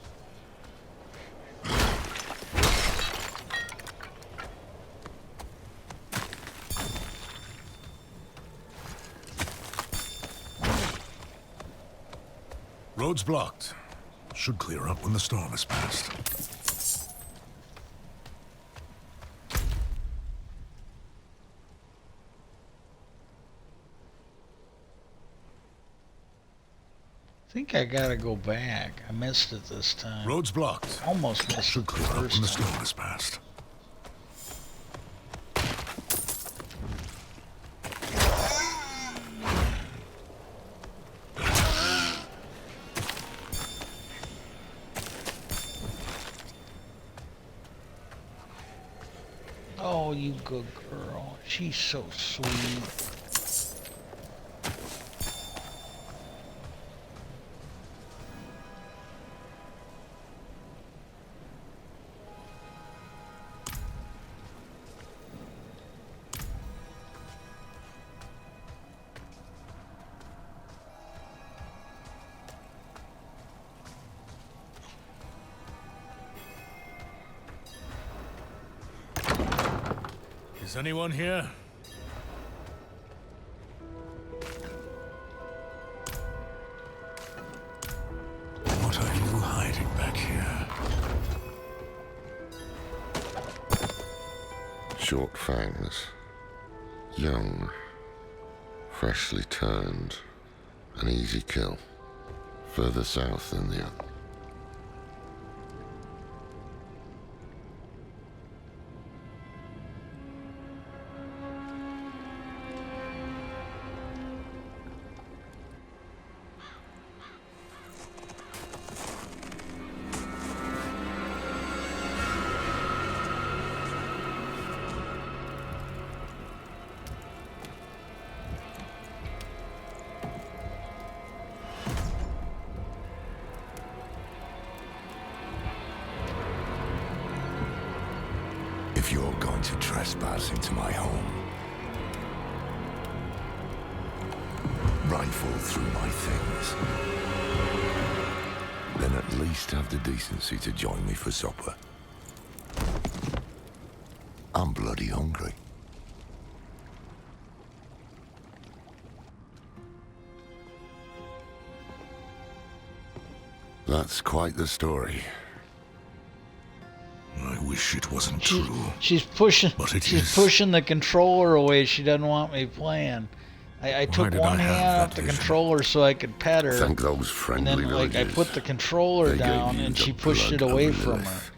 Road's blocked. Should clear up when the storm has passed. I think I gotta go back. I missed it this time. Road's blocked. Almost missed Should it the clear up when the first storm time. has passed. Oh, you good girl. She's so sweet. Is anyone here? What are you hiding back here? Short fangs. Young. Freshly turned. An easy kill. Further south than the other. If you're going to trespass into my home, rifle through my things, then at least have the decency to join me for supper. I'm bloody hungry. That's quite the story. I wish it wasn't true. She's pushing. But it She's is. pushing the controller away. She doesn't want me playing. I took did one I have hand off that the vision? controller so I could pet her. Thank those And friendly then, like, I villagers. put the controller They gave down, you and the she pushed it blood away of from her. Lilith.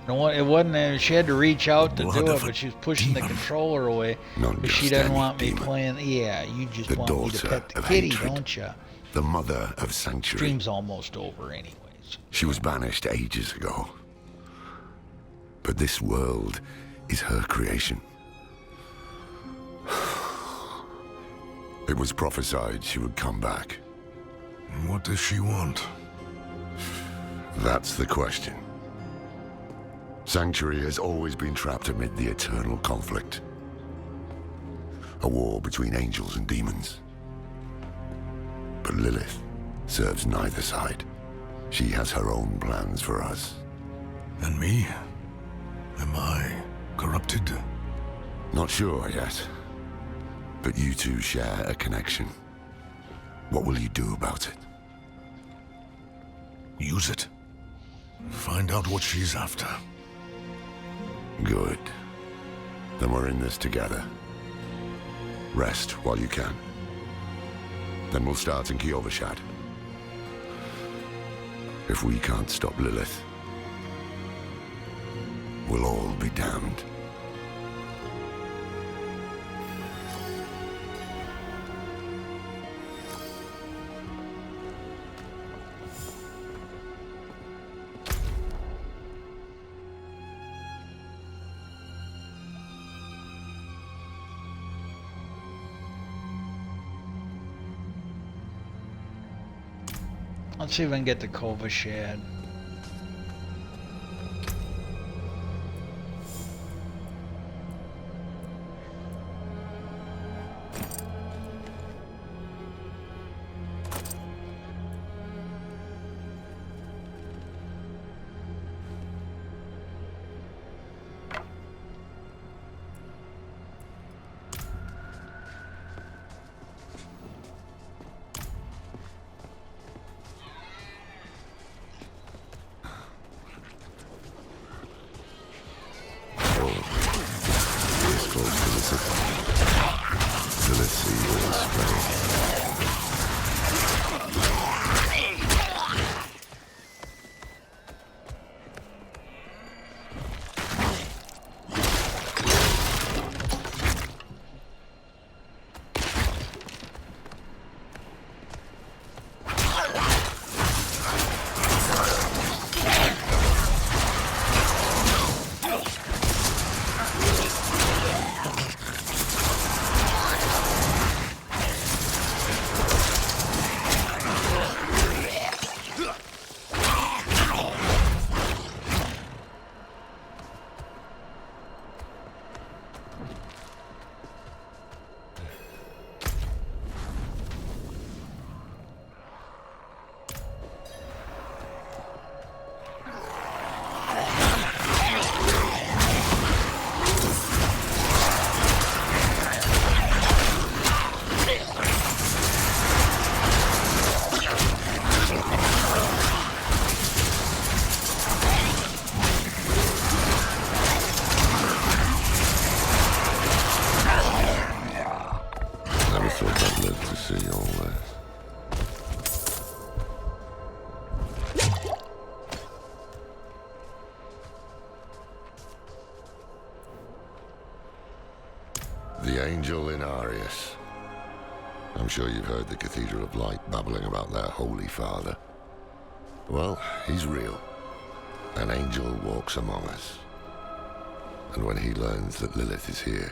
You know what? It wasn't. She had to reach out to Blood do it, of a but she was pushing the demon. controller away. Not But she just doesn't any want me demon. playing. Yeah, you just The want me to daughter pet the of kitty, hatred. don't you? The mother of Sanctuary. Stream's almost over, anyways. She was banished ages ago. But this world is her creation. It was prophesied she would come back. What does she want? That's the question. Sanctuary has always been trapped amid the eternal conflict. A war between angels and demons. But Lilith serves neither side. She has her own plans for us. And me? Am I corrupted? Not sure yet. But you two share a connection. What will you do about it? Use it. Find out what she's after. Good. Then we're in this together. Rest while you can. Then we'll start in Kiovashad. If we can't stop Lilith, we'll all be damned. Let's see if I can get to Kovashad. The Angel in Arius. I'm sure you've heard the Cathedral of Light babbling about their Holy Father. Well, he's real. An angel walks among us. And when he learns that Lilith is here,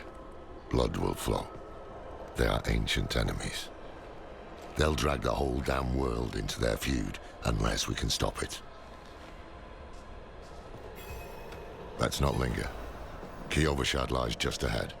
blood will flow. They are ancient enemies. They'll drag the whole damn world into their feud unless we can stop it. Let's not linger. Kiovashad lies just ahead.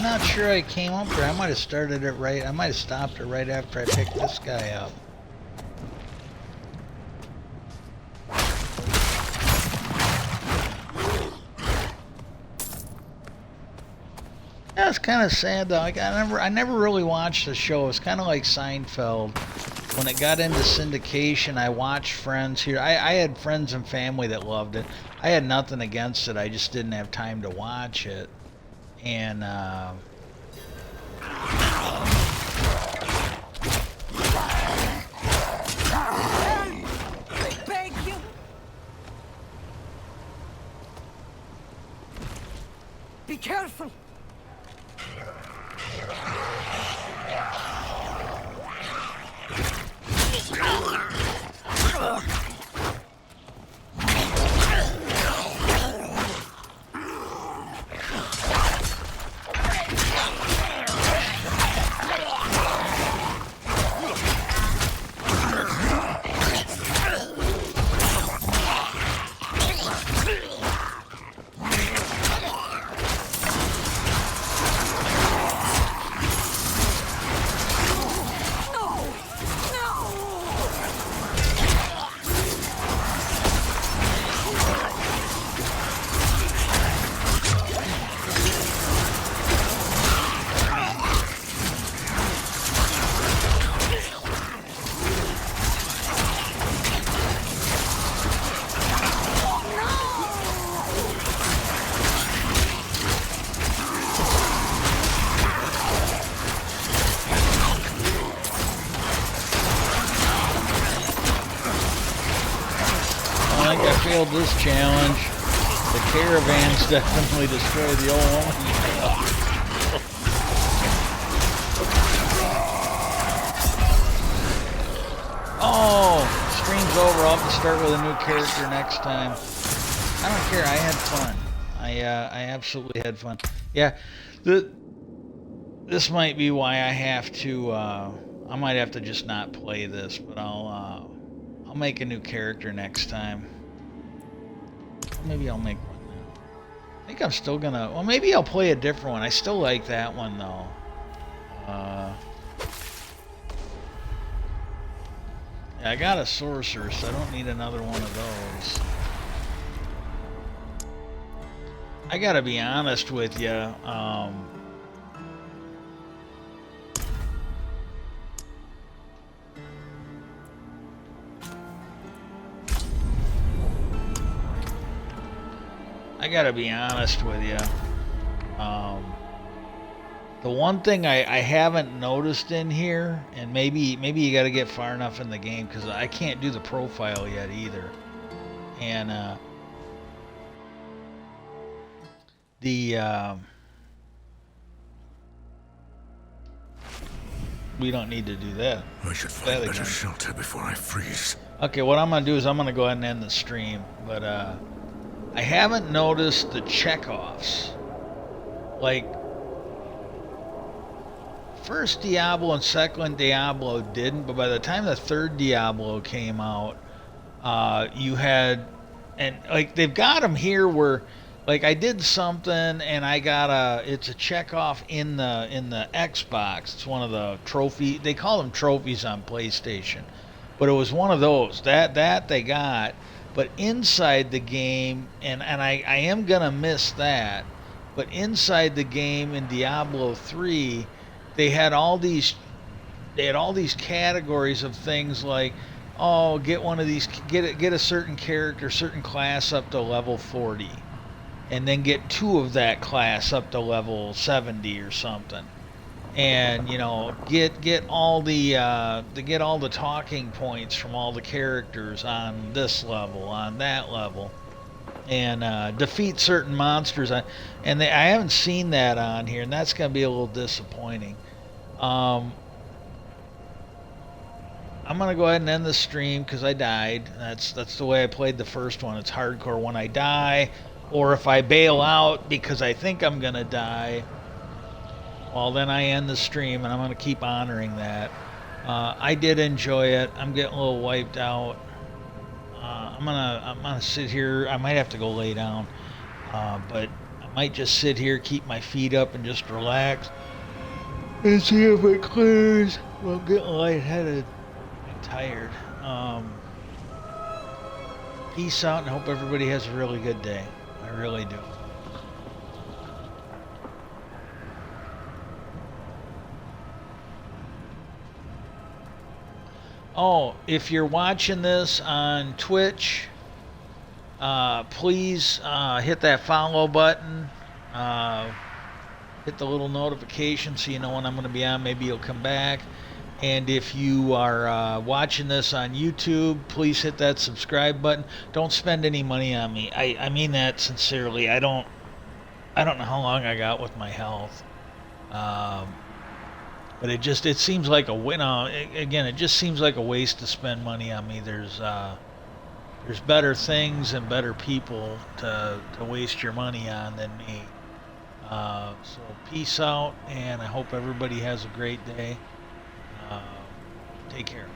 not sure I came up there. I might have started it right. I might have stopped it right after I picked this guy up. Yeah, it's kind of sad though. I never really watched the show. It's kind of like Seinfeld. When it got into syndication, I watched friends here. I had friends and family that loved it. I had nothing against it. I just didn't have time to watch it. And I beg you. Be careful. failed this challenge. The caravans definitely destroyed the old woman. Oh, stream's over. I'll have to start with a new character next time. I don't care. I had fun. I absolutely had fun. Yeah, this might be why I have to. I might have to just not play this, but I'll make a new character next time. Maybe I'll make one now. I think I'm still gonna. Well, maybe I'll play a different one. I still like that one though. Yeah, I got a sorcerer, so I don't need another one of those. I gotta be honest with you. I gotta be honest with you. The one thing I haven't noticed in here, and maybe you got to get far enough in the game because I can't do the profile yet either, and we don't need to do that. I should find better shelter before I freeze. Okay, what I'm gonna do is I'm gonna go ahead and end the stream, but I haven't noticed the checkoffs. Like, First Diablo and Second Diablo didn't, but by the time the third Diablo came out, you had, and like they've got them here where, like I did something and I got it's a checkoff in the Xbox. It's one of the trophy. They call them trophies on PlayStation, but it was one of those that they got. But inside the game, and I am gonna miss that. But inside the game in Diablo 3. They had all these categories of things like, oh, get one of these, get a certain character, certain class up to level 40, and then get 2 of that class up to level 70 or something, and you know get all the talking points from all the characters on this level, on that level, and defeat certain monsters. I haven't seen that on here, and that's going to be a little disappointing. I'm going to go ahead and end the stream because I died. That's the way I played the first one. It's hardcore. When I die, or if I bail out because I think I'm going to die, well, then I end the stream, and I'm going to keep honoring that. I did enjoy it. I'm getting a little wiped out. I'm gonna sit here. I might have to go lay down, but Might just sit here, keep my feet up, and just relax and see if it clears. Well, I'm getting lightheaded and tired. Peace out, and hope everybody has a really good day. I really do. Oh, if you're watching this on Twitch, please hit that follow button. Hit the little notification so you know when I'm going to be on. Maybe you'll come back. And if you are watching this on YouTube, please hit that subscribe button. Don't spend any money on me. I mean that sincerely. I don't know how long I got with my health. But it seems like it just seems like a waste to spend money on me. There's better things and better people to waste your money on than me. So peace out, and I hope everybody has a great day. Take care.